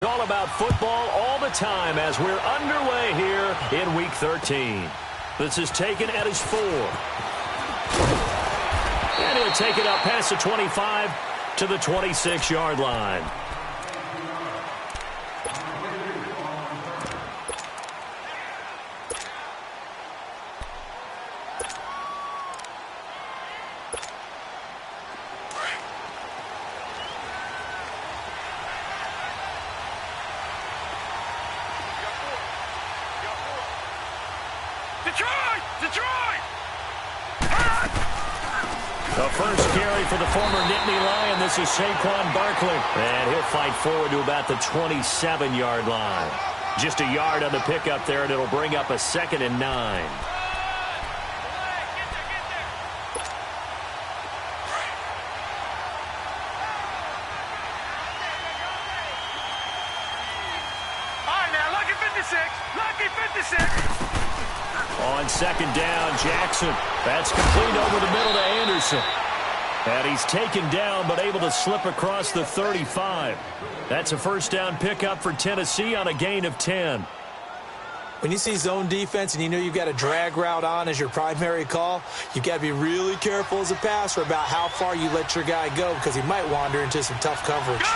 All about football all the time as we're underway here in Week 13. This is taken at his 4. And he'll take it up past the 25 to the 26-yard line. The first carry for the former Nittany Lion. This is Saquon Barkley. And he'll fight forward to about the 27-yard line. Just a yard on the pickup there, and it'll bring up a 2nd and 9. All right, now, lucky 56. Lucky 56. On 2nd down, Jackson. That's complete over the middle to Anderson. And he's taken down but able to slip across the 35. That's a first down pickup for Tennessee on a gain of 10. When you see zone defense and you know you've got a drag route on as your primary call, you've got to be really careful as a passer about how far you let your guy go because he might wander into some tough coverage.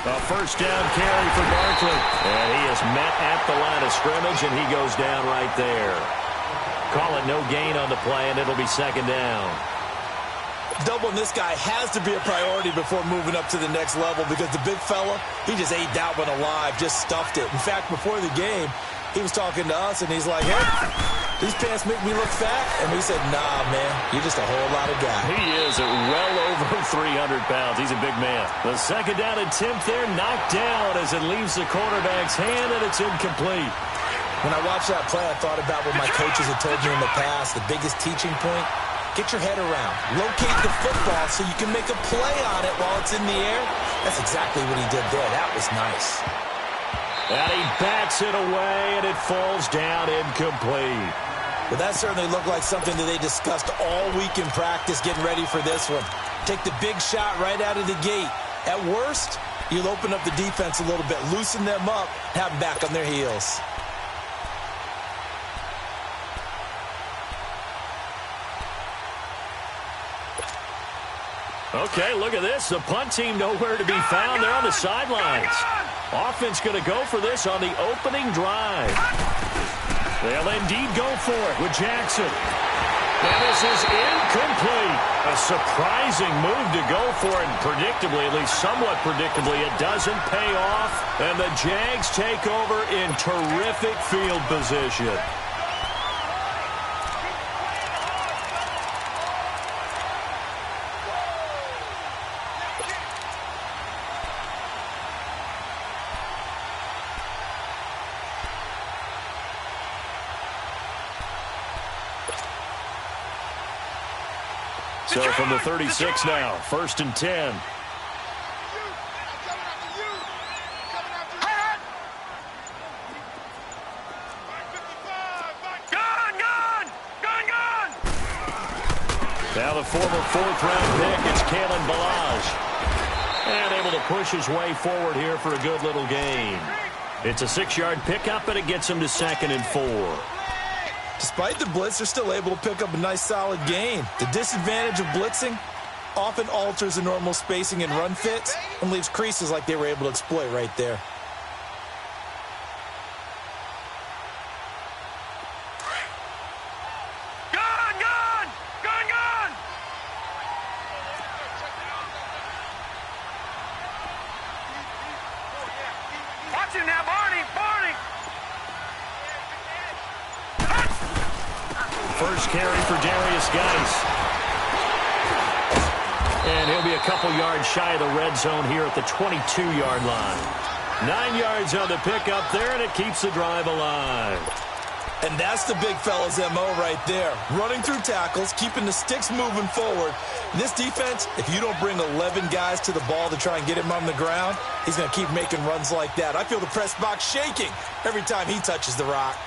A first down carry for Barkley. And he is met at the line of scrimmage, and he goes down right there. Call it no gain on the play, and it'll be 2nd down. Doubling this guy has to be a priority before moving up to the next level because the big fella, he just ate that one alive, just stuffed it. In fact, before the game, he was talking to us, and he's like, hey, these pants make me look fat. And we said, nah, man, you're just a whole lot of guy. He is at well over 300 pounds. He's a big man. The 2nd down attempt there knocked down as it leaves the quarterback's hand, and it's incomplete. When I watched that play, I thought about what my coaches had told me in the past. The biggest teaching point, get your head around. Locate the football so you can make a play on it while it's in the air. That's exactly what he did there. That was nice. And he bats it away, and it falls down incomplete. Well, that certainly looked like something that they discussed all week in practice getting ready for this one. Take the big shot right out of the gate. At worst, you'll open up the defense a little bit, loosen them up, have them back on their heels. Okay, look at this. The punt team nowhere to be found. They're on the sidelines. Offense going to go for this on the opening drive. They'll indeed go for it with Jackson. And this is incomplete. A surprising move to go for it. And predictably, at least somewhat predictably, it doesn't pay off. And the Jags take over in terrific field position. So from the 36 now, 1st and 10. Now the former 4th-round pick, it's Kalen Ballage. And able to push his way forward here for a good little gain. It's a 6-yard pickup, and it gets him to 2nd and 4. Despite the blitz, they're still able to pick up a nice, solid gain. The disadvantage of blitzing often alters the normal spacing and run fits and leaves creases like they were able to exploit right there. Watch him now, Barney! First carry for Darius Geis. And he'll be a couple yards shy of the red zone here at the 22-yard line. 9 yards on the pickup there, and it keeps the drive alive. And that's the big fella's MO right there. Running through tackles, keeping the sticks moving forward. In this defense, if you don't bring 11 guys to the ball to try and get him on the ground, he's going to keep making runs like that. I feel the press box shaking every time he touches the rock.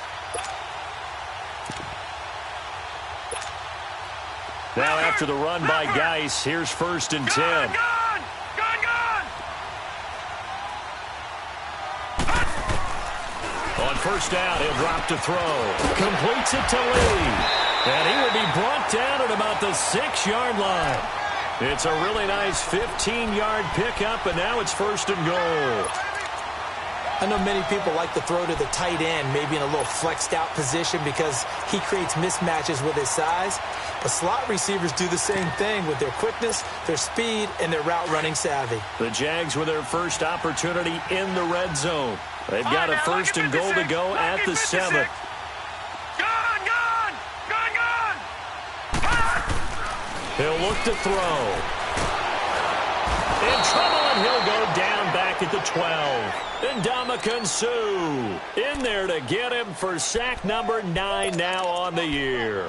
Now after the run by Geis, here's 1st and 10. On 1st down, he'll drop to throw. Completes it to Lee. And he will be brought down at about the 6-yard line. It's a really nice 15-yard pickup, and now it's 1st and goal. I know many people like to throw to the tight end, maybe in a little flexed out position because he creates mismatches with his size. But slot receivers do the same thing with their quickness, their speed, and their route running savvy. The Jags with their first opportunity in the red zone. They've got a 1st and goal to go at the 7. He'll look to throw. In trouble, and he'll go down back at the 12. And Ndamukong Suh in there to get him for sack number 9 now on the year.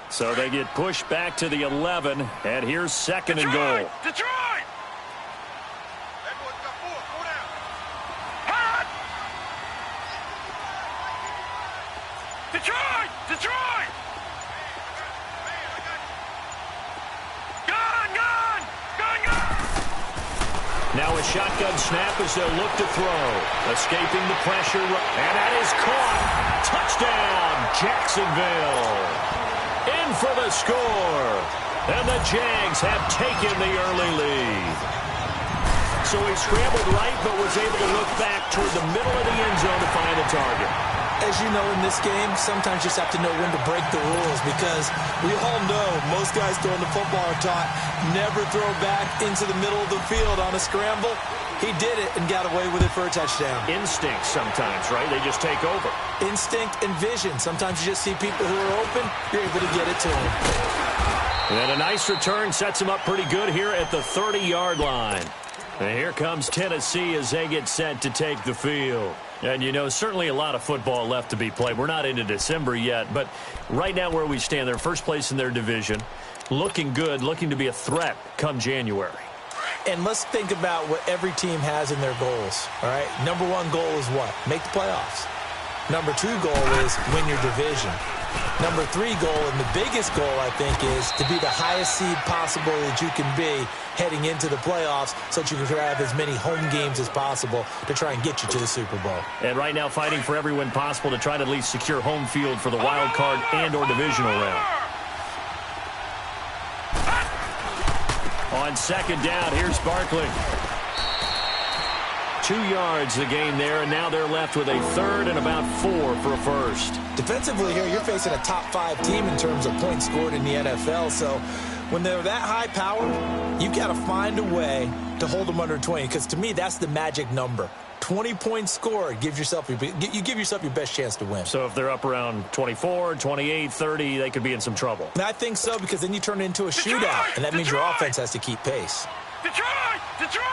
So they get pushed back to the 11, and here's 2nd and goal. Detroit! Detroit! Detroit! Gun! Gun! Gun! Gun! Now a shotgun snap as they'll look to throw. Escaping the pressure, and that is caught. Touchdown, Jacksonville. In for the score. And the Jags have taken the early lead. So he scrambled right, but was able to look back toward the middle of the end zone to find the target. As you know, in this game, sometimes you just have to know when to break the rules because we all know most guys throwing the football are taught never throw back into the middle of the field on a scramble. He did it and got away with it for a touchdown. Instinct sometimes, right? They just take over. Instinct and vision. Sometimes you just see people who are open, you're able to get it to them. And a nice return sets him up pretty good here at the 30-yard line. And here comes Tennessee as they get set to take the field. And, you know, certainly a lot of football left to be played. We're not into December yet, but right now where we stand, they're first place in their division, looking good, looking to be a threat come January. And let's think about what every team has in their goals, all right? Number 1 goal is what? Make the playoffs. Number 2 goal is win your division. Number 3 goal, and the biggest goal, I think, is to be the highest seed possible that you can be heading into the playoffs so that you can have as many home games as possible to try and get you to the Super Bowl. And right now fighting for every win possible to try to at least secure home field for the wild card and or divisional round. On 2nd down, here's Barkley. 2 yards the game there, and now they're left with a 3rd and about 4 for a first. Defensively here, you're facing a top 5 team in terms of points scored in the NFL, so when they're that high-powered, you've got to find a way to hold them under 20, because to me, that's the magic number. 20 points scored, you give yourself your best chance to win. So if they're up around 24, 28, 30, they could be in some trouble. And I think so, because then you turn it into a shootout, and that means your offense has to keep pace. Detroit! Detroit!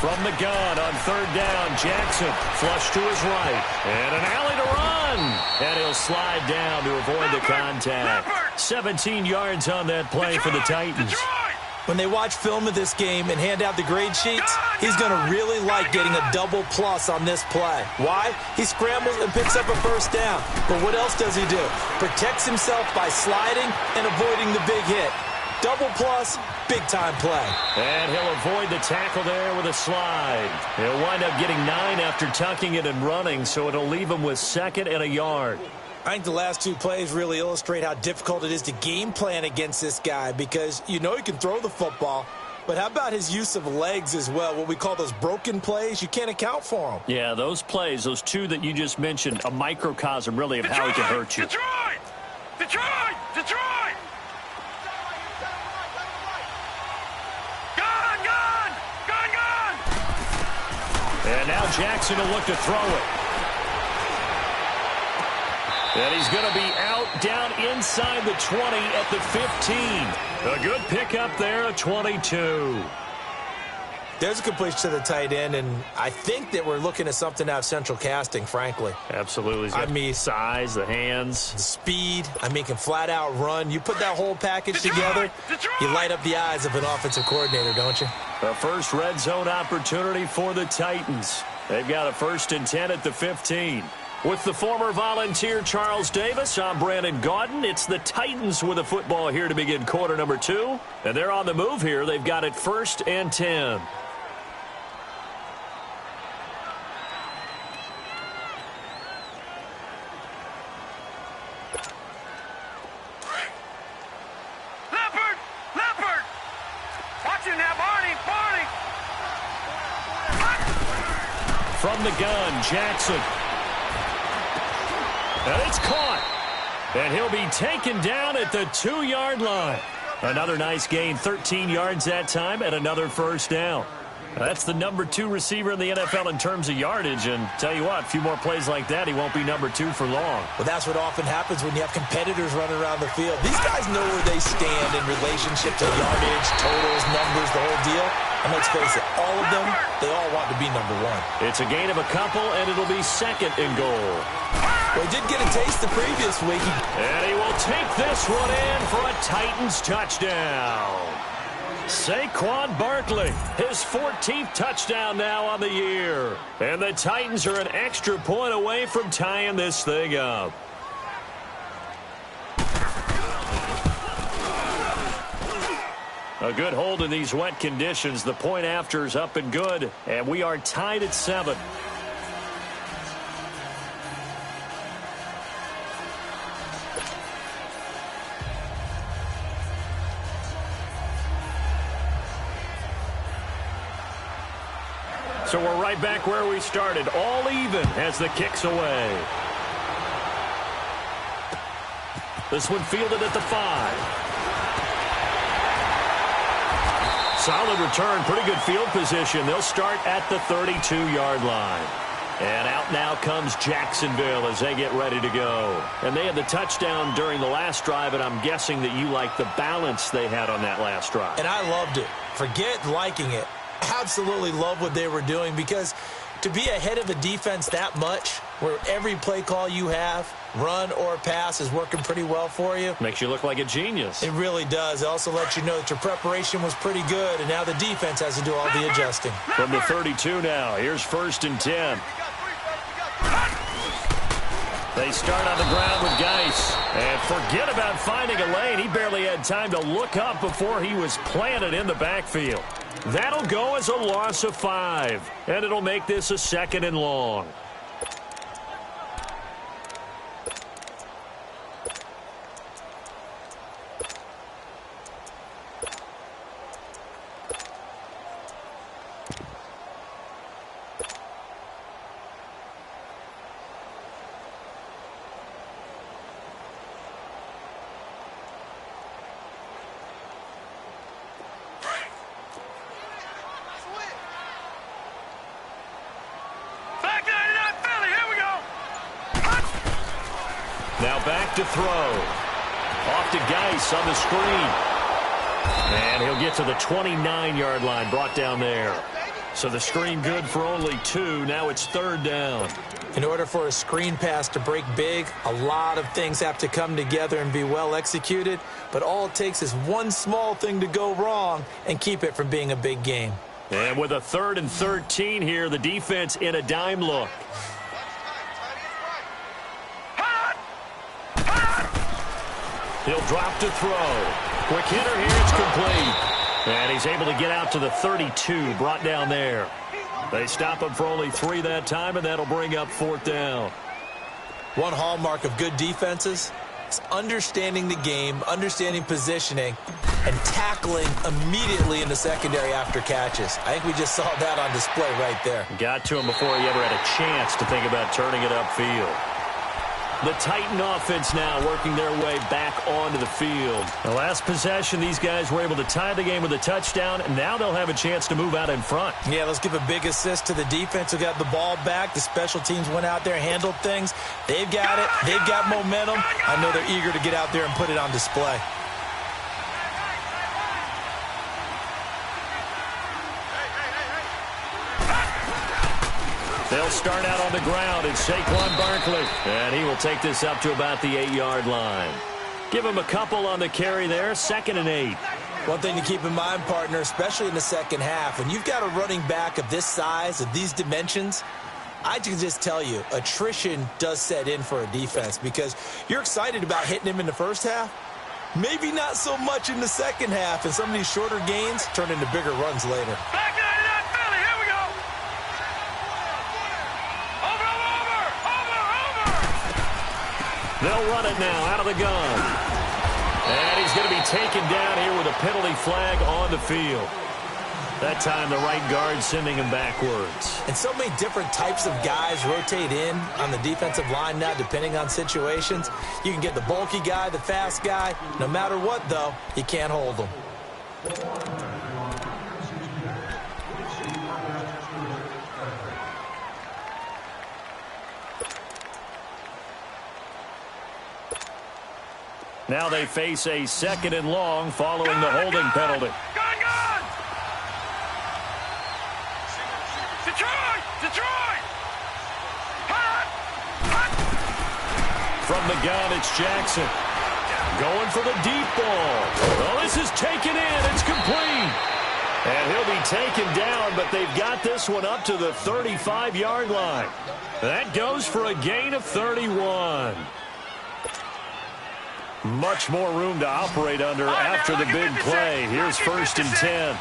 From the gun on 3rd down, Jackson flush to his right. And an alley to run. And he'll slide down to avoid the contact. 17 yards on that play for the Titans. When they watch film of this game and hand out the grade sheets, he's going to really like getting a double plus on this play. Why? He scrambles and picks up a 1st down. But what else does he do? Protects himself by sliding and avoiding the big hit. Double plus, big-time play. And he'll avoid the tackle there with a slide. He'll wind up getting 9 after tucking it and running, so it'll leave him with 2nd and a yard. I think the last 2 plays really illustrate how difficult it is to game plan against this guy because you know he can throw the football, but how about his use of legs as well, what we call those broken plays? You can't account for them. Yeah, those plays, those 2 that you just mentioned, a microcosm really of how he can hurt you. Detroit! Detroit! Detroit! And now Jackson will look to throw it. And he's going to be out down inside the 20 at the 15. A good pickup there, a 22. There's a completion to the tight end, and I think that we're looking at something out of central casting, frankly. Absolutely. He's got the size, the hands. The speed. I mean, can flat out run. You put that whole package together, you light up the eyes of an offensive coordinator, don't you? A first red zone opportunity for the Titans. They've got a 1st and 10 at the 15. With the former Volunteer Charles Davis, I'm Brandon Gaudin. It's the Titans with the football here to begin quarter number 2. And they're on the move here. They've got it 1st and 10. From the gun, Jackson. And it's caught. And he'll be taken down at the 2-yard line. Another nice gain, 13 yards that time, and another first down. That's the number 2 receiver in the NFL in terms of yardage. And tell you what, a few more plays like that, he won't be number 2 for long. Well, that's what often happens when you have competitors running around the field. These guys know where they stand in relationship to yardage, totals, numbers, the whole deal. And let's face it, all of them, they all want to be number 1. It's a gain of a couple, and it'll be 2nd and goal. Well, he did get a taste the previous week. And he will take this one in for a Titans touchdown. Saquon Barkley, his 14th touchdown now on the year. And the Titans are an extra point away from tying this thing up. A good hold in these wet conditions. The point after is up and good. And we are tied at 7. So we're right back where we started, all even as the kick's away. This one fielded at the 5. Solid return, pretty good field position. They'll start at the 32-yard line. And out now comes Jacksonville as they get ready to go. And they had the touchdown during the last drive, and I'm guessing that you like the balance they had on that last drive. And I loved it. Forget liking it. Absolutely love what they were doing, because to be ahead of a defense that much, where every play call you have, run or pass, is working pretty well for you. Makes you look like a genius. It really does. It also lets you know that your preparation was pretty good, and now the defense has to do all the adjusting. From the 32 now, here's 1st and 10. They start on the ground with Geis. And forget about finding a lane. He barely had time to look up before he was planted in the backfield. That'll go as a loss of 5. And it'll make this a 2nd and long. Now back to throw. Off to Geis on the screen. And he'll get to the 29-yard line, brought down there. So the screen good for only 2. Now it's 3rd down. In order for a screen pass to break big, a lot of things have to come together and be well executed. But all it takes is one small thing to go wrong and keep it from being a big game. And with a 3rd and 13 here, the defense in a dime look. He'll drop to throw. Quick hitter here, it's complete. And he's able to get out to the 32, brought down there. They stop him for only 3 that time, and that'll bring up 4th down. One hallmark of good defenses is understanding the game, understanding positioning, and tackling immediately in the secondary after catches. I think we just saw that on display right there. Got to him before he ever had a chance to think about turning it upfield. The Titan offense now working their way back onto the field. The last possession, these guys were able to tie the game with a touchdown, and now they'll have a chance to move out in front. Yeah, let's give a big assist to the defense who got the ball back. The special teams went out there, handled things. They've got it. They've got momentum. I know they're eager to get out there and put it on display. They'll start out on the ground. It's Saquon Barkley. And he will take this up to about the 8-yard line. Give him a couple on the carry there. 2nd and 8. One thing to keep in mind, partner, especially in the second half, when you've got a running back of this size, of these dimensions, I can just tell you, attrition does set in for a defense because you're excited about hitting him in the first half. Maybe not so much in the second half, and some of these shorter gains turn into bigger runs later. Back to that Philly. Here we go. Over. They'll run it now out of the gun. And he's going to be taken down here with a penalty flag on the field. That time the right guard sending him backwards. And so many different types of guys rotate in on the defensive line now depending on situations. You can get the bulky guy, the fast guy. No matter what, though, you can't hold them. Now they face a 2nd and long following the holding penalty. Gun! Detroit! Hot! From the gun, it's Jackson. Going for the deep ball. Well, this is taken in. It's complete. And he'll be taken down, but they've got this one up to the 35-yard line. That goes for a gain of 31. Much more room to operate under after the big play. Here's 1st and 10.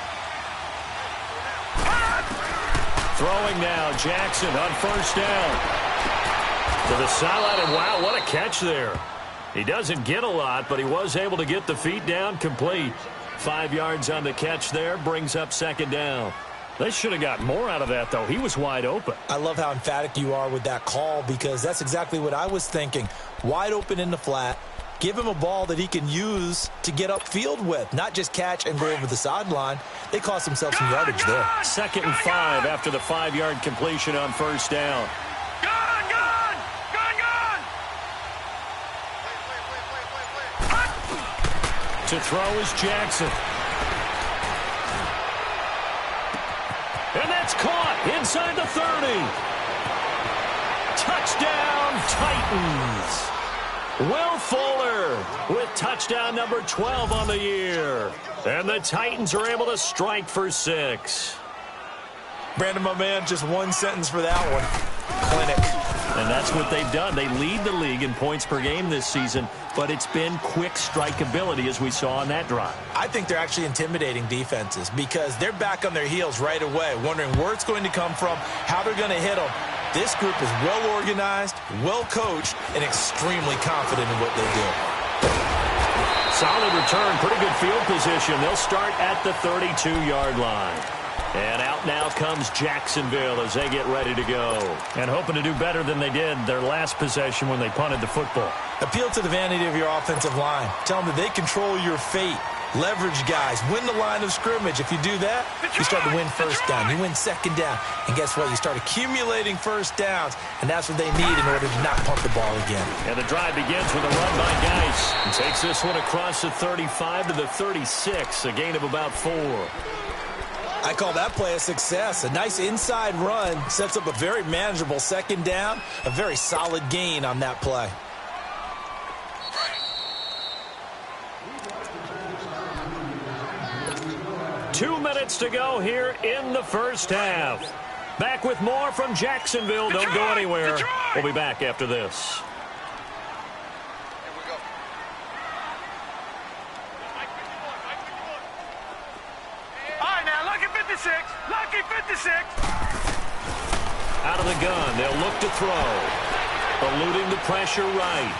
Throwing now, Jackson on 1st down. To the sideline, and wow, what a catch there. He doesn't get a lot, but he was able to get the feet down complete. 5 yards on the catch there, brings up 2nd down. They should have got more out of that, though. He was wide open. I love how emphatic you are with that call because that's exactly what I was thinking. Wide open in the flat. Give him a ball that he can use to get upfield with, not just catch and go over the sideline. They cost themselves some yardage there. 2nd and 5 after the 5-yard completion on 1st down. Gun! To throw is Jackson. And that's caught inside the 30. Touchdown, Titans. Will Fuller with touchdown number 12 on the year. And the Titans are able to strike for 6. Brandon, my man, just one sentence for that one. Clinic. And that's what they've done. They lead the league in points per game this season, but it's been quick strikeability as we saw on that drive. I think they're actually intimidating defenses because they're back on their heels right away, wondering where it's going to come from, how they're going to hit them. This group is well organized, well coached, and extremely confident in what they do. Solid return, pretty good field position. They'll start at the 32-yard line. And out now comes Jacksonville as they get ready to go. And hoping to do better than they did their last possession when they punted the football. Appeal to the vanity of your offensive line. Tell them that they control your fate. Leverage guys. Win the line of scrimmage. If you do that, you start to win 1st down. You win 2nd down. And guess what? You start accumulating 1st downs. And that's what they need in order to not punt the ball again. And the drive begins with a run by Geis. And takes this one across the 35 to the 36. A gain of about 4. I call that play a success. A nice inside run sets up a very manageable 2nd down. A very solid gain on that play. Two minutes to go here in the first half. Back with more from Jacksonville. Don't go anywhere. We'll be back after this. Lucky 56. Out of the gun, they'll look to throw. Eluding the pressure right.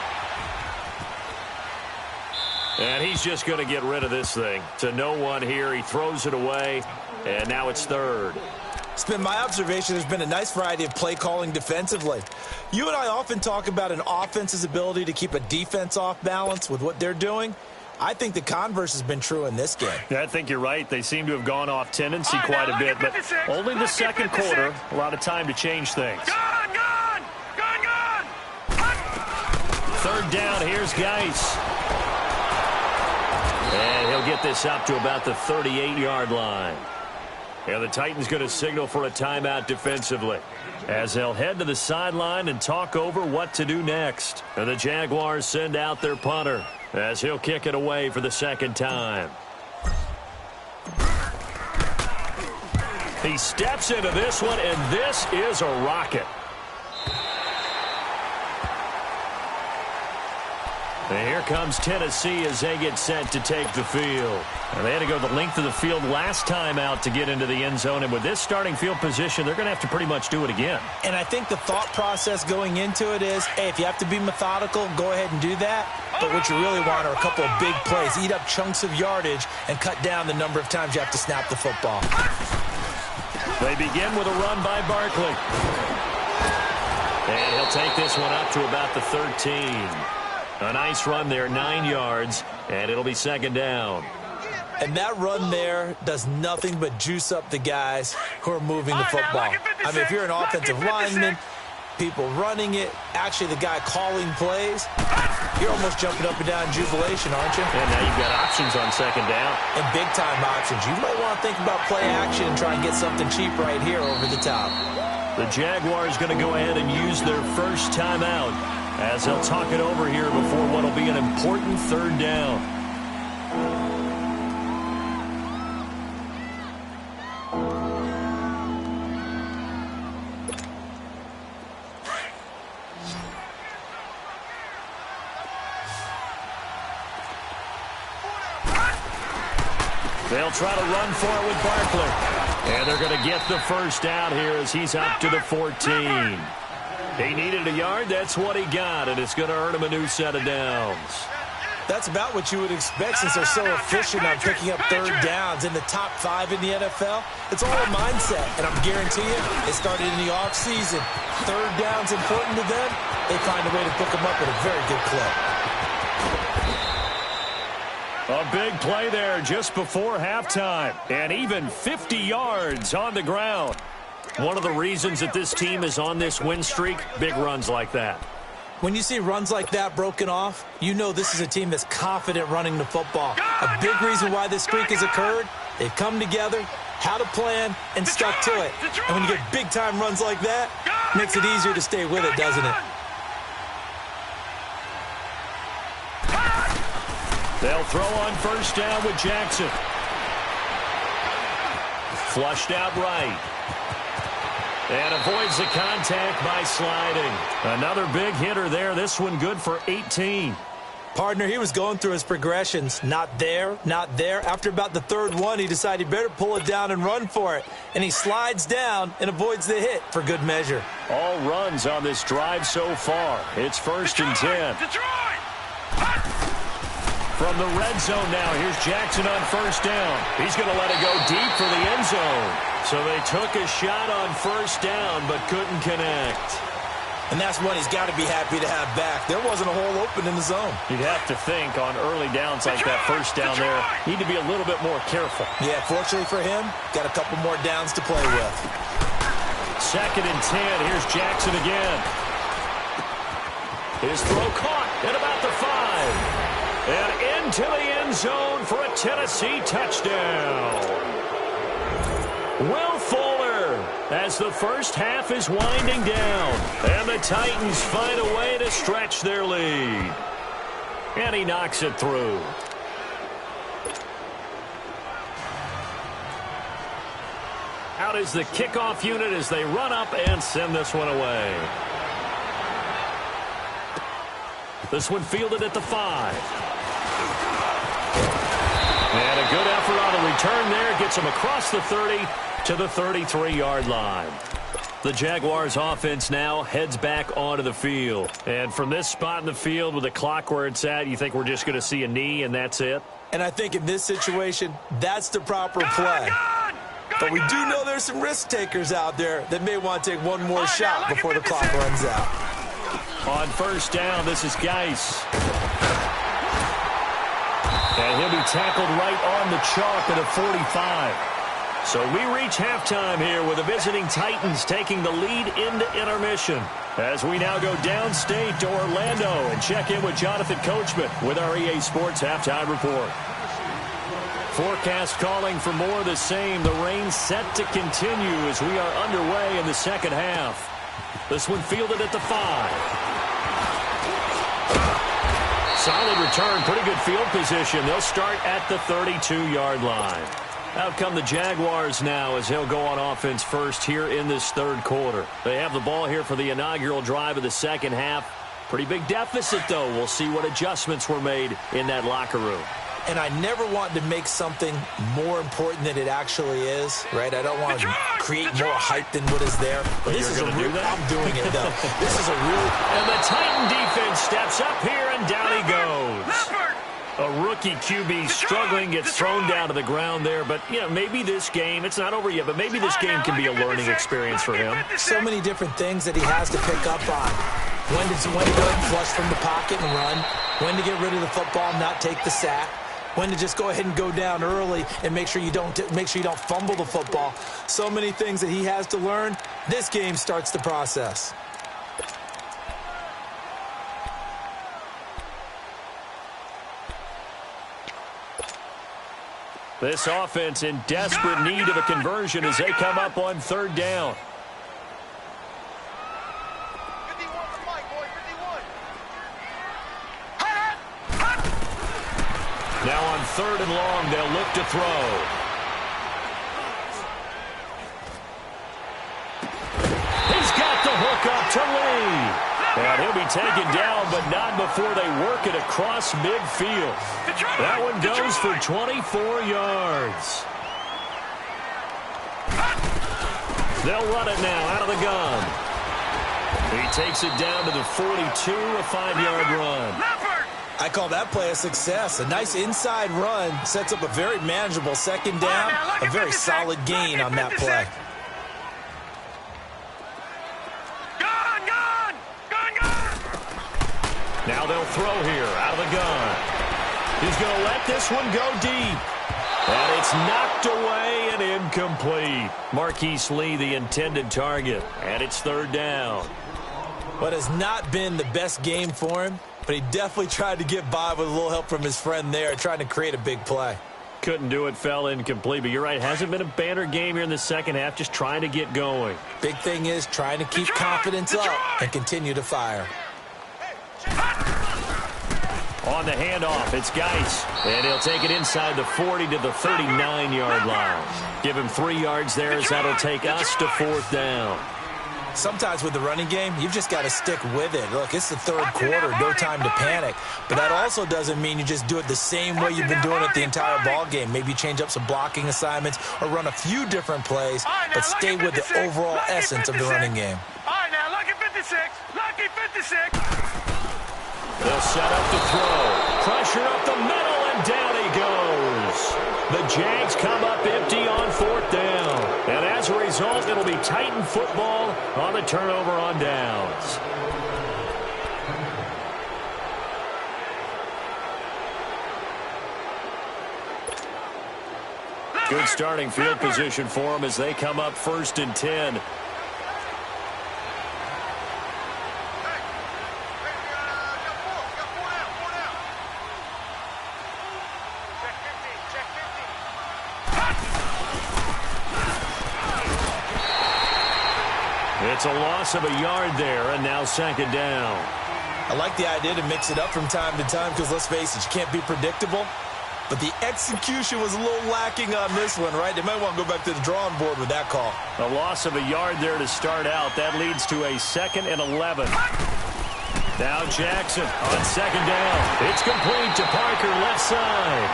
And he's just going to get rid of this thing. To no one here. He throws it away, and now it's 3rd. It's been my observation there's been a nice variety of play calling defensively. You and I often talk about an offense's ability to keep a defense off balance with what they're doing. I think the converse has been true in this game. Yeah, I think you're right. They seem to have gone off tendency quite a bit, but only the second quarter. A lot of time to change things. Gun! 3rd down, here's Geis. And he'll get this up to about the 38-yard line. And the Titans going to signal for a timeout defensively, as they'll head to the sideline and talk over what to do next. And the Jaguars send out their punter, as he'll kick it away for the second time. He steps into this one, and this is a rocket. And here comes Tennessee as they get set to take the field. And they had to go the length of the field last time out to get into the end zone. And with this starting field position, they're going to have to pretty much do it again. And I think the thought process going into it is, hey, if you have to be methodical, go ahead and do that. But what you really want are a couple of big plays. Eat up chunks of yardage and cut down the number of times you have to snap the football. They begin with a run by Barkley. And he'll take this one up to about the 13. A nice run there, 9 yards, and it'll be second down. And that run there does nothing but juice up the guys who are moving the football. I mean, if you're an offensive lineman, people running it, actually the guy calling plays, you're almost jumping up and down in jubilation, aren't you? And now you've got options on second down. And big-time options. You might want to think about play action and try and get something cheap right here over the top. The Jaguars going to go ahead and use their first timeout, as they'll talk it over here before what will be an important third down. They'll try to run for it with Barkley. And they're going to get the first down here as he's up to the 14. He needed a yard. That's what he got, and it's going to earn him a new set of downs. That's about what you would expect since they're so efficient on picking up third downs in the top 5 in the NFL. It's all a mindset, and I'm guaranteeing you, it started in the offseason. Third down's important to them. They find a way to pick them up at a very good clip. A big play there just before halftime, and even 50 yards on the ground. One of the reasons that this team is on this win streak, big runs like that. When you see runs like that broken off, you know this is a team that's confident running the football. A big reason why this streak has occurred, they've come together, had a plan, and stuck to it. And when you get big-time runs like that, it makes it easier to stay with it, doesn't it? They'll throw on first down with Jackson. Flushed out right. And avoids the contact by sliding. Another big hitter there. This one good for 18. Partner, he was going through his progressions. Not there, not there. After about the third one, he decided he better pull it down and run for it. And he slides down and avoids the hit for good measure. All runs on this drive so far. It's first and 10. From the red zone now, here's Jackson on first down. He's going to let it go deep for the end zone. So they took a shot on first down, but couldn't connect. And that's one he's got to be happy to have back. There wasn't a hole open in the zone. You'd have to think on early downs like that first down there, need to be a little bit more careful. Yeah, fortunately for him, got a couple more downs to play with. Second and 10, here's Jackson again. His throw caught at about the 5. And into the end zone for a Tennessee touchdown. Will Fuller, as the first half is winding down, and the Titans find a way to stretch their lead. And he knocks it through. Out is the kickoff unit as they run up and send this one away. This one fielded at the 5. And a good effort on the return there. Gets him across the 30 to the 33-yard line. The Jaguars offense now heads back onto the field. And from this spot in the field with the clock where it's at, you think we're just going to see a knee and that's it? And I think in this situation, that's the proper play. But we do know there's some risk takers out there that may want to take one more shot before the clock runs out. On first down, this is Geis. And he'll be tackled right on the chalk at a 45. So we reach halftime here with the visiting Titans taking the lead into intermission. As we now go downstate to Orlando and check in with Jonathan Coachman with our EA Sports Halftime Report. Forecast calling for more of the same. The rain set to continue as we are underway in the second half. This one fielded at the 5. Solid return, pretty good field position. They'll start at the 32-yard line. Out come the Jaguars now as they'll go on offense first here in this third quarter. They have the ball here for the inaugural drive of the second half. Pretty big deficit, though. We'll see what adjustments were made in that locker room. And I never want to make something more important than it actually is, right? I don't want to create more hype than what is there. But this is a real, I'm doing it, though. This is a real... And the Titan defense steps up here, and down he goes. A rookie QB struggling, gets thrown down to the ground there. But, you know, maybe this game, it's not over yet, but maybe this game can be a learning experience for him. So many different things that he has to pick up on. When to go ahead and flush from the pocket and run. When to get rid of the football and not take the sack. When to just go ahead and go down early and make sure you don't fumble the football. So many things that he has to learn. This game starts the process. This offense in desperate need of a conversion as they come up on third down. Now on third and long, they'll look to throw. He's got the hook up to Lee. And he'll be taken down, but not before they work it across midfield. That one goes for 24 yards. They'll run it now out of the gun. He takes it down to the 42, a 5-yard run. I call that play a success. A nice inside run sets up a very manageable second down, a very solid gain on that play. Now they'll throw here out of the gun. He's going to let this one go deep. And it's knocked away and incomplete. Marquise Lee, the intended target. And it's third down. What has not been the best game for him, but he definitely tried to get by with a little help from his friend there, trying to create a big play. Couldn't do it, fell incomplete. But you're right, hasn't been a banner game here in the second half, just trying to get going. Big thing is trying to keep confidence up and continue to fire. On the handoff, it's Geis. And he'll take it inside the 40 to the 39-yard line. Give him 3 yards there as that'll take us to fourth down. Sometimes with the running game, you've just got to stick with it. Look, it's the third quarter, no time to panic. But that also doesn't mean you just do it the same way you've been doing it the entire ball game. Maybe change up some blocking assignments or run a few different plays, but stay with the overall essence of the running game. All right, now, lucky 56. Lucky 56. They'll set up the throw. Pressure up the middle, and down he goes. The Jags come up empty on fourth down. And as a result, it'll be Titan football on the turnover on downs. Good starting field position for them as they come up first and 10. It's a loss of a yard there, and now second down. I like the idea to mix it up from time to time because, let's face it, you can't be predictable. But the execution was a little lacking on this one, right? They might want to go back to the drawing board with that call. A loss of a yard there to start out. That leads to a 2nd and 11. Now Jackson on second down. It's complete to Parker left side.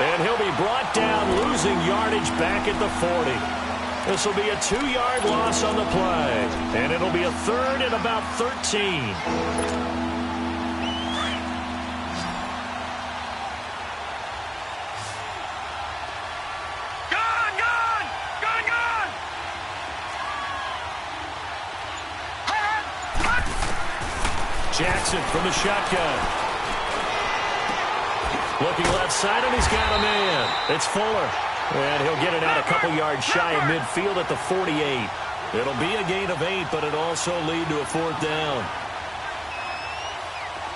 And he'll be brought down, losing yardage back at the 40. This will be a 2-yard loss on the play. And it'll be a 3rd and about 13. Jackson from the shotgun. Looking left side, and he's got a man. It's Fuller. And he'll get it out a couple yards shy of midfield at the 48. It'll be a gain of 8, but it'll also lead to a fourth down.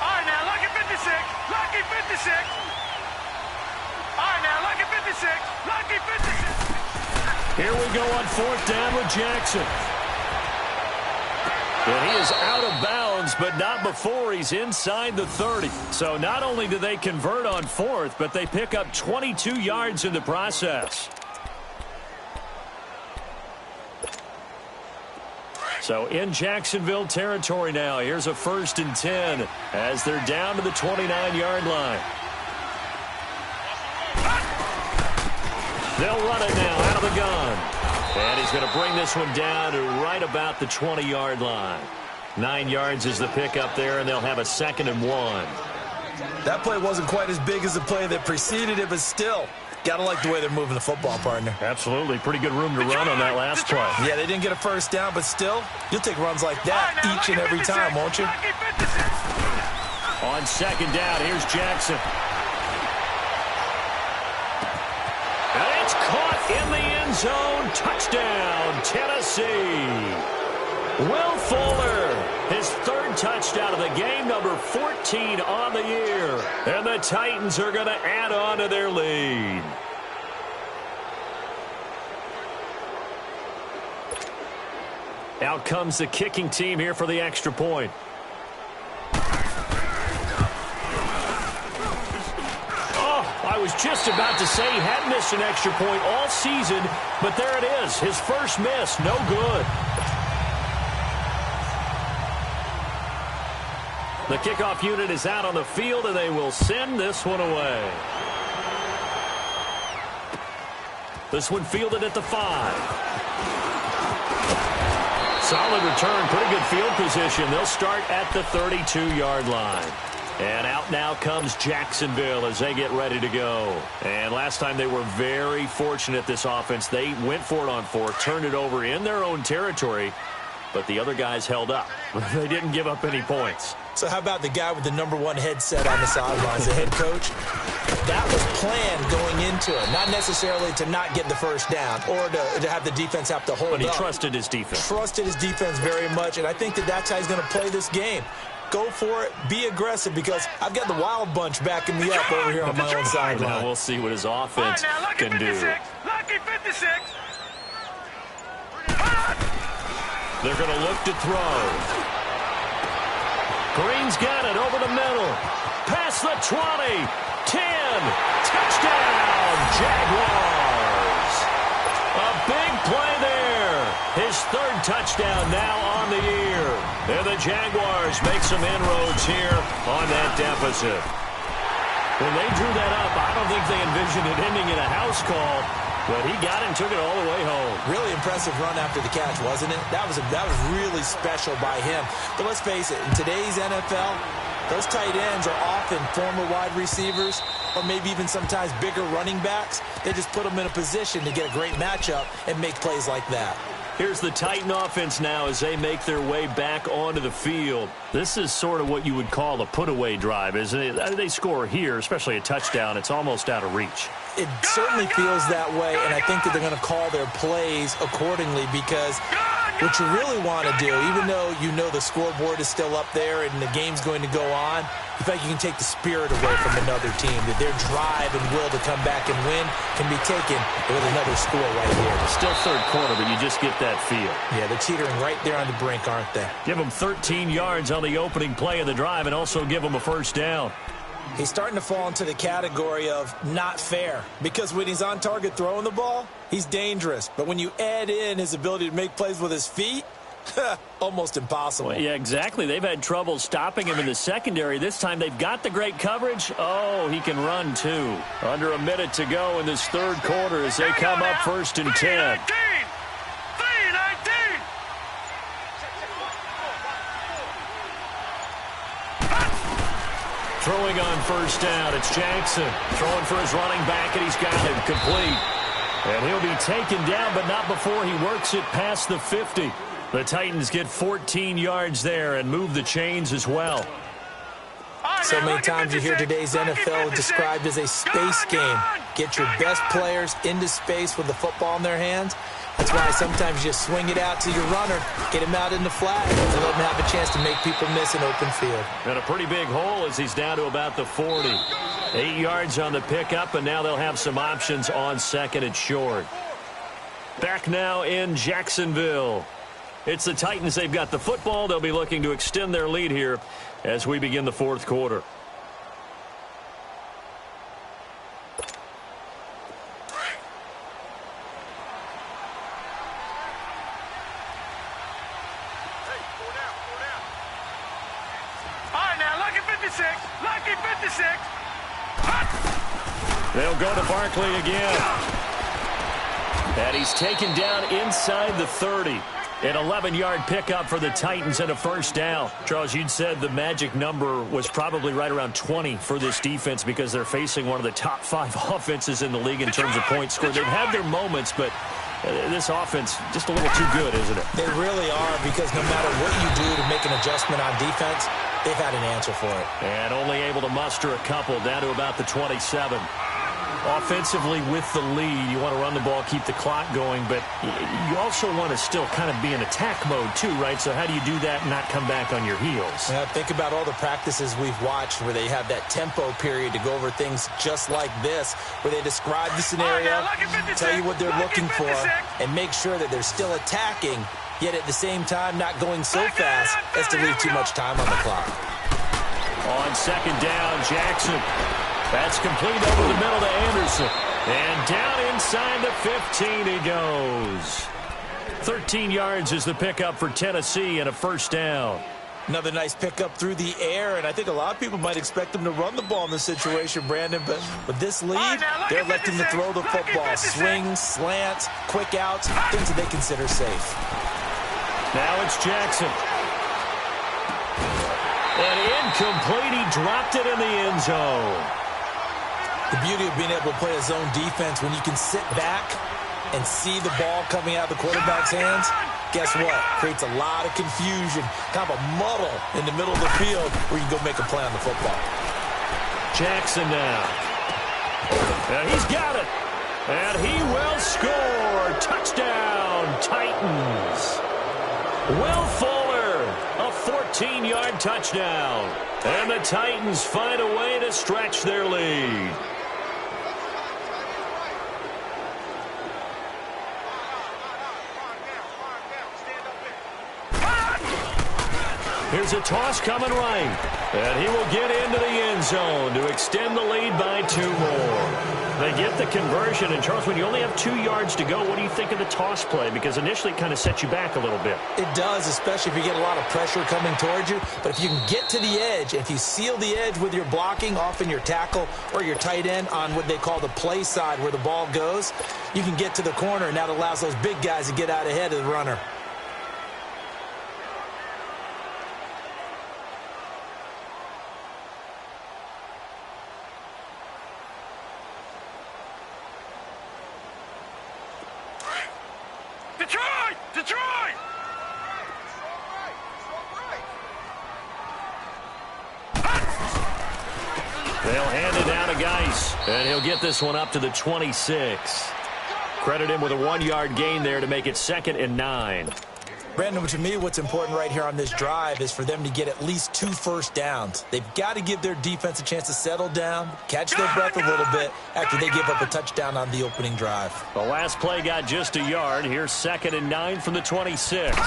All right, now, lucky 56. Lucky 56. All right, now, lucky 56. Here we go on 4th down with Jackson. And he is out of bounds, but not before he's inside the 30. So not only do they convert on 4th, but they pick up 22 yards in the process. So in Jacksonville territory now, here's a 1st and 10 as they're down to the 29-yard line. They'll run it now out of the gun. And he's going to bring this one down to right about the 20-yard line. 9 yards is the pickup there, and they'll have a 2nd and 1. That play wasn't quite as big as the play that preceded it, but still, got to like the way they're moving the football, partner. Absolutely. Pretty good room to run on that last play. Yeah, they didn't get a 1st down, but still, you'll take runs like that each and every time, won't you? On 2nd down, here's Jackson. And it's caught in the end zone. Touchdown, Tennessee. Will Fuller, his 3rd touchdown of the game, number 14 on the year. And the Titans are going to add on to their lead. Out comes the kicking team here for the extra point. I was just about to say he hadn't missed an extra point all season, but there it is. His first miss, no good. The kickoff unit is out on the field, and they will send this one away. This one fielded at the 5. Solid return, pretty good field position. They'll start at the 32-yard line. And out now comes Jacksonville as they get ready to go. And last time they were very fortunate, this offense. They went for it on 4th, turned it over in their own territory, but the other guys held up. They didn't give up any points. So how about the guy with the number 1 headset on the sidelines, the head coach? That was planned going into it, not necessarily to not get the 1st down or to have the defense have to hold up. But he trusted his defense. Trusted his defense very much, and I think that's how he's going to play this game. Go for it. Be aggressive, because I've got the Wild Bunch backing me up over here on my own sideline. Now we'll see what his offense can do. Lucky 56. They're going to look to throw. Green's got it over the middle. Past the 20. 10. Touchdown, Jaguars. A big play there. His 3rd touchdown now on the year. And the Jaguars make some inroads here on that deficit. When they drew that up, I don't think they envisioned it ending in a house call, but he got it and took it all the way home. Really impressive run after the catch, wasn't it? That was really special by him. But let's face it, in today's NFL, those tight ends are often former wide receivers or maybe even sometimes bigger running backs. They just put them in a position to get a great matchup and make plays like that. Here's the Titan offense now as they make their way back onto the field. This is sort of what you would call a put-away drive, isn't it? They score here, especially a touchdown. It's almost out of reach. It certainly feels that way, and I think that they're going to call their plays accordingly, because what you really want to do, even though you know the scoreboard is still up there and the game's going to go on, you think you can take the spirit away from another team, that their drive and will to come back and win can be taken with another score right here. Still 3rd quarter, but you just get that feel. Yeah, they're teetering right there on the brink, aren't they? Give them 13 yards on the opening play of the drive and also give them a 1st down. He's starting to fall into the category of not fair, because when he's on target throwing the ball, he's dangerous. But when you add in his ability to make plays with his feet, almost impossible. Well, yeah, exactly. They've had trouble stopping him in the secondary. This time they've got the great coverage. Oh, he can run too. Under a minute to go in this 3rd quarter as they come up 1st and 10. 3-19. Throwing on 1st down, it's Jackson. Throwing for his running back, and he's got it complete. And he'll be taken down, but not before he works it past the 50. The Titans get 14 yards there and move the chains as well. So many times you hear today's NFL described as a space game. Get your best players into space with the football in their hands. That's why sometimes you just swing it out to your runner, get him out in the flat, and let him have a chance to make people miss an open field. And a pretty big hole as he's down to about the 40. 8 yards on the pickup, and now they'll have some options on 2nd and short. Back now in Jacksonville. It's the Titans. They've got the football. They'll be looking to extend their lead here as we begin the fourth quarter. Lucky 56. They'll go to Barkley again. And he's taken down inside the 30. An 11-yard pickup for the Titans and a first down. Charles, you'd said the magic number was probably right around 20 for this defense because they're facing one of the top 5 offenses in the league in terms of points scored. They've had their moments, but this offense just a little too good, isn't it? They really are, because no matter what you do to make an adjustment on defense, they've had an answer for it. And only able to muster a couple down to about the 27. Offensively with the lead, you want to run the ball, keep the clock going, but you also want to still kind of be in attack mode too, right? So how do you do that and not come back on your heels? Think about all the practices we've watched where they have that tempo period to go over things just like this, where they describe the scenario, tell you what they're looking for, and make sure that they're still attacking, yet at the same time not going so fast as to leave too much time on the clock. On second down, Jackson. That's complete over the middle to Anderson. And down inside the 15 he goes. 13 yards is the pickup for Tennessee and a first down. Another nice pickup through the air, and I think a lot of people might expect them to run the ball in this situation, Brandon, but with this lead, they're electing to throw the football. Swings, slants, quick outs, things that they consider safe. Now it's Jackson. And incomplete, he dropped it in the end zone. The beauty of being able to play a zone defense when you can sit back and see the ball coming out of the quarterback's hands, guess what? Creates a lot of confusion, kind of a muddle in the middle of the field where you can go make a play on the football. Jackson now. And he's got it. And he will score. Touchdown, Titans. Will Fuller, a 14-yard touchdown. And the Titans find a way to stretch their lead. Here's a toss coming right. And he will get into the end zone to extend the lead by 2 more. They get the conversion. And, Charles, when you only have 2 yards to go, what do you think of the toss play? Because initially it kind of sets you back a little bit. It does, especially if you get a lot of pressure coming towards you. But if you can get to the edge, if you seal the edge with your blocking, often your tackle or your tight end on what they call the play side where the ball goes, you can get to the corner, and that allows those big guys to get out ahead of the runner. Detroit! They'll hand it down to Geis, and he'll get this one up to the 26. Credit him with a 1-yard gain there to make it 2nd and 9. Brandon, to me, what's important right here on this drive is for them to get at least 2 first downs. They've got to give their defense a chance to settle down, catch their breath a little bit after they give up a touchdown on the opening drive. The last play got just a yard. Here's 2nd and 9 from the 26.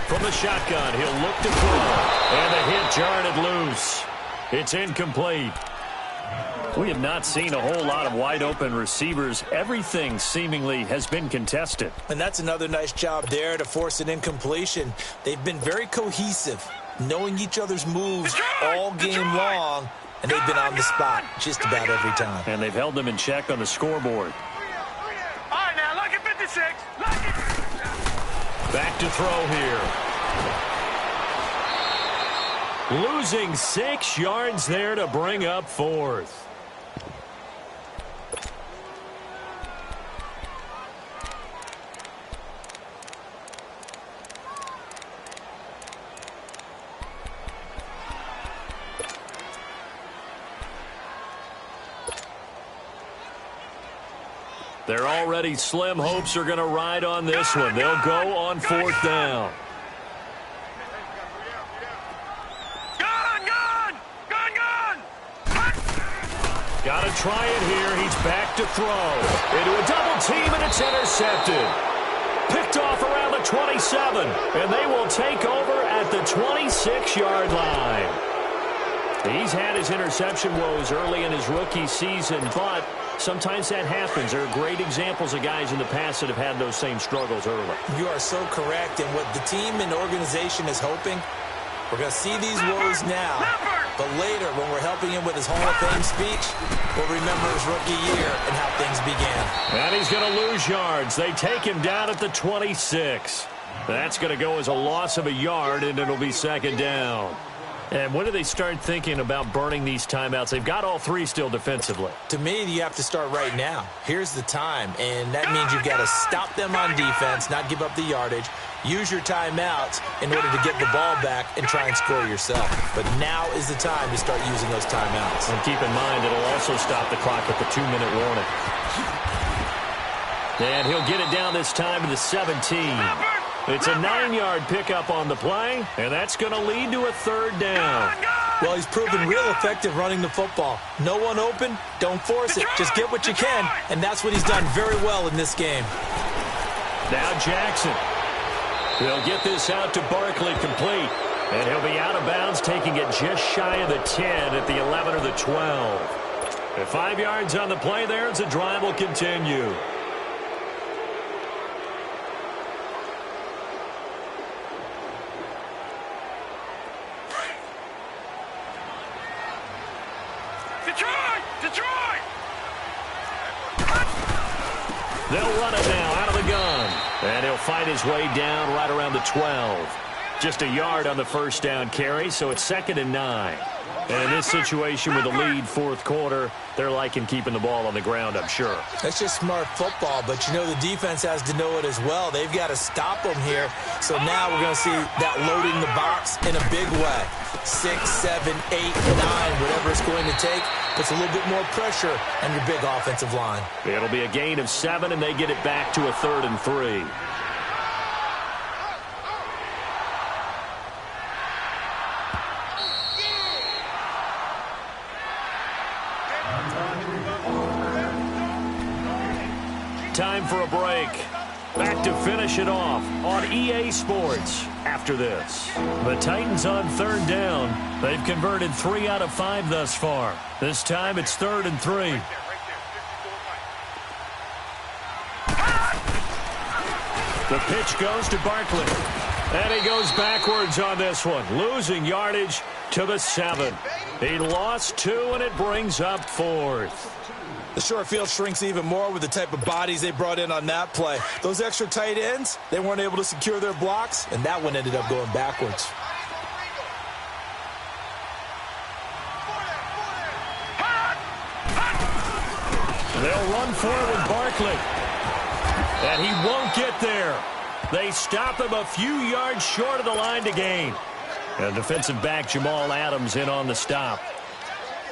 From the shotgun, he'll look to throw. And the hit jarred it loose. It's incomplete. We have not seen a whole lot of wide-open receivers. Everything seemingly has been contested. And that's another nice job there to force an incompletion. They've been very cohesive, knowing each other's moves all game long, and they've been on the spot just about every time. And they've held them in check on the scoreboard. All right, now, lucky 56. Lucky. Back to throw here. Losing 6 yards there to bring up 4th. They're already slim hopes are going to ride on this one. They'll go on 4th down. Got to try it here. He's back to throw. Into a double team, and it's intercepted. Picked off around the 27, and they will take over at the 26-yard line. He's had his interception woes early in his rookie season, but sometimes that happens. There are great examples of guys in the past that have had those same struggles early. You are so correct, and what the team and organization is hoping, we're going to see these woes now, but later when we're helping him with his Hall of Fame speech, we'll remember his rookie year and how things began. And he's going to lose yards. They take him down at the 26. That's going to go as a loss of a yard, and it'll be second down. And when do they start thinking about burning these timeouts? They've got all three still defensively. To me, you have to start right now. Here's the time, and that means you've got to stop them on defense, not give up the yardage, use your timeouts in order to get the ball back and try and score yourself. But now is the time to start using those timeouts. And keep in mind, it'll also stop the clock at the 2-minute warning. And he'll get it down this time to the 17. It's a 9-yard pickup on the play, and that's going to lead to a third down. Well, he's proven real effective running the football. No one open, don't force it. Just get what you can, and that's what he's done very well in this game. Now Jackson. He'll get this out to Barkley complete, and he'll be out of bounds, taking it just shy of the 10 at the 11 or the 12. At 5 yards on the play there, as the drive will continue. They'll run it now out of the gun. And he'll fight his way down right around the 12. Just a yard on the first down carry, so it's 2nd and 9. And in this situation with the lead fourth quarter, they're liking keeping the ball on the ground, I'm sure. That's just smart football, but you know the defense has to know it as well. They've got to stop them here. So now we're going to see that loading the box in a big way. 6, 7, 8, 9, whatever it's going to take, puts a little bit more pressure on your big offensive line. It'll be a gain of 7, and they get it back to a 3rd and 3. Time for a break. Back to finish it off on EA Sports after this. The Titans on 3rd down. They've converted 3 out of 5 thus far. This time it's 3rd and 3. The pitch goes to Barkley. And he goes backwards on this one, losing yardage to the 7. He lost 2, and it brings up 4th. The short field shrinks even more with the type of bodies they brought in on that play. Those extra tight ends, they weren't able to secure their blocks, and that one ended up going backwards. They'll run for it with Barkley. And he won't get there. They stop him a few yards short of the line to gain. And defensive back Jamal Adams in on the stop.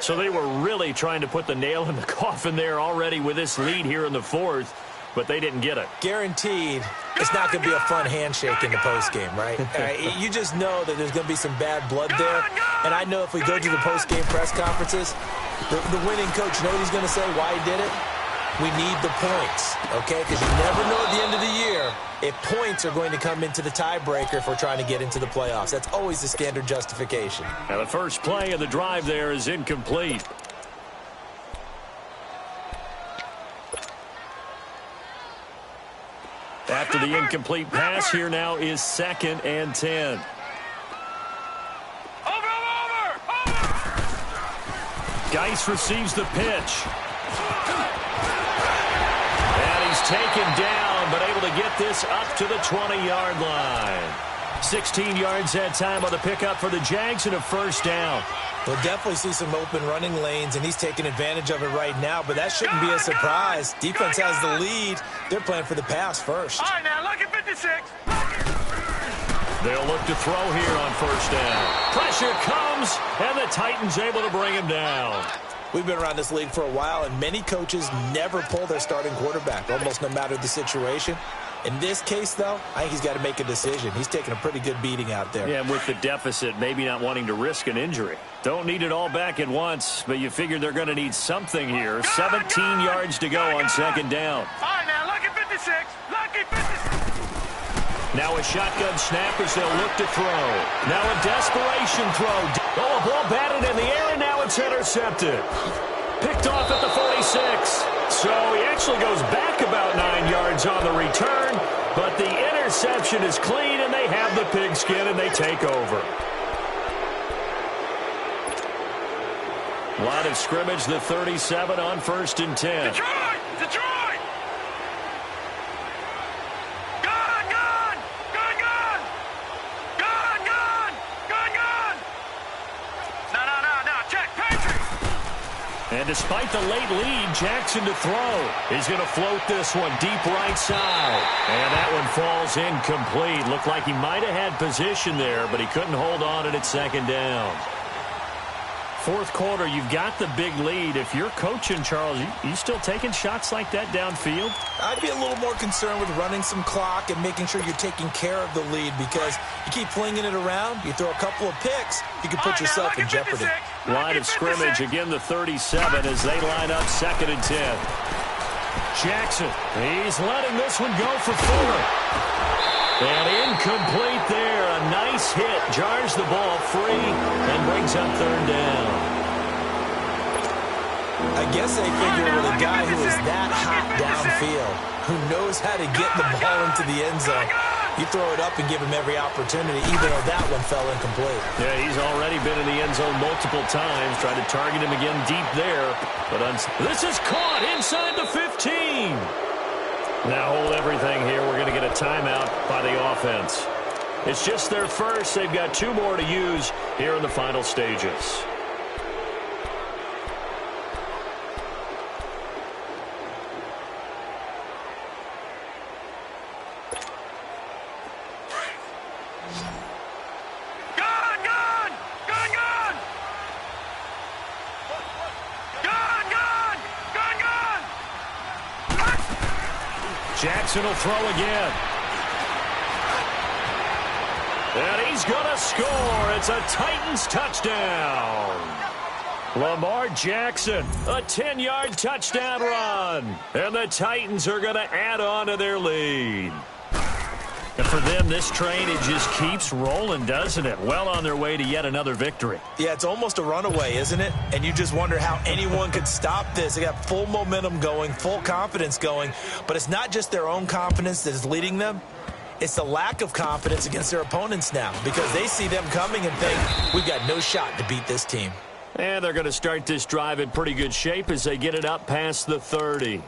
So they were really trying to put the nail in the coffin there already with this lead here in the 4th, but they didn't get it. Guaranteed it's not going to be a fun handshake in the postgame, right? You just know that there's going to be some bad blood there. And I know if we go to the postgame press conferences, the winning coach, you know what he's going to say, why he did it? We need the points, okay? Because you never know at the end of the year if points are going to come into the tiebreaker if we're trying to get into the playoffs. That's always the standard justification. Now the first play of the drive there is incomplete. After the incomplete pass, here now is 2nd and 10. Geis receives the pitch. And he's taken down, but able to get this up to the 20-yard line. 16 yards that time on the pickup for the Jags and a first down. We'll definitely see some open running lanes, and he's taking advantage of it right now, but that shouldn't be a surprise. Defense has the lead. They're playing for the pass first. All right, now, look at 56. They'll look to throw here on first down. Pressure comes, and the Titans able to bring him down. We've been around this league for a while, and many coaches never pull their starting quarterback, almost no matter the situation. In this case, though, I think he's got to make a decision. He's taking a pretty good beating out there. Yeah, with the deficit, maybe not wanting to risk an injury. Don't need it all back at once, but you figure they're going to need something here. 17 yards to go on second down. All right, now, lucky 56. Lucky 56. Now a shotgun snap as they'll look to throw. Now a desperation throw. Oh, a ball batted in the air, and now it's intercepted. Picked off at the 46. So he actually goes back about 9 yards on the return, but the interception is clean, and they have the pigskin, and they take over. Line of scrimmage, the 37 on 1st and 10. Detroit! Detroit! Gun! Gun! Gun! Gun! Gun! Gun! Gun! Gun! No. Check. Patriot! And despite the late lead, Jackson to throw. He's going to float this one deep right side. And that one falls incomplete. Looked like he might have had position there, but he couldn't hold on it at second down. Fourth quarter, you've got the big lead. If you're coaching, Charles, you still taking shots like that downfield? I'd be a little more concerned with running some clock and making sure you're taking care of the lead, because you keep flinging it around, you throw a couple of picks, you can put yourself in jeopardy. Line of scrimmage, again the 37 as they line up 2nd and 10. Jackson, he's letting this one go for 4. And incomplete there. A nice hit. Jars the ball free and brings up 3rd down. I guess they figure with a guy who is that hot downfield, who knows how to get the ball into the end zone, you throw it up and give him every opportunity, even though that one fell incomplete. Yeah, he's already been in the end zone multiple times. Tried to target him again deep there. But this is caught inside the 15. Now hold everything here. We're going to get a timeout by the offense. It's just their first. They've got 2 more to use here in the final stages. Jackson will throw again. And he's going to score. It's a Titans touchdown. Lamar Jackson, a 10-yard touchdown run. And the Titans are going to add on to their lead. And for them, this train, it just keeps rolling, doesn't it? Well on their way to yet another victory. Yeah, it's almost a runaway, isn't it? And you just wonder how anyone could stop this. They got full momentum going, full confidence going. But it's not just their own confidence that is leading them. It's the lack of confidence against their opponents now, because they see them coming and think, we've got no shot to beat this team. And they're going to start this drive in pretty good shape as they get it up past the 30.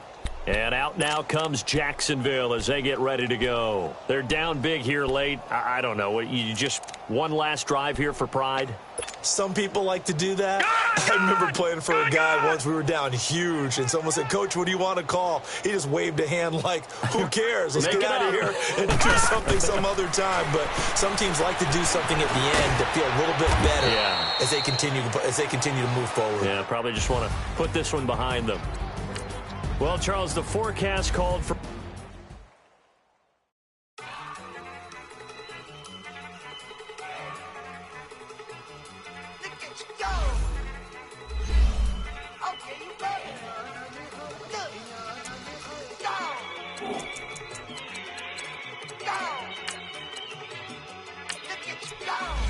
And out now comes Jacksonville as they get ready to go. They're down big here late. I don't know. You just one last drive here for pride? Some people like to do that. I remember playing for a guy once. We were down huge, and someone said, Coach, what do you want to call? He just waved a hand like, who cares? Let's get out of here and do something some other time. But some teams like to do something at the end to feel a little bit better as they continue to move forward. Yeah, probably just want to put this one behind them. Well, Charles, the forecast called for... Go!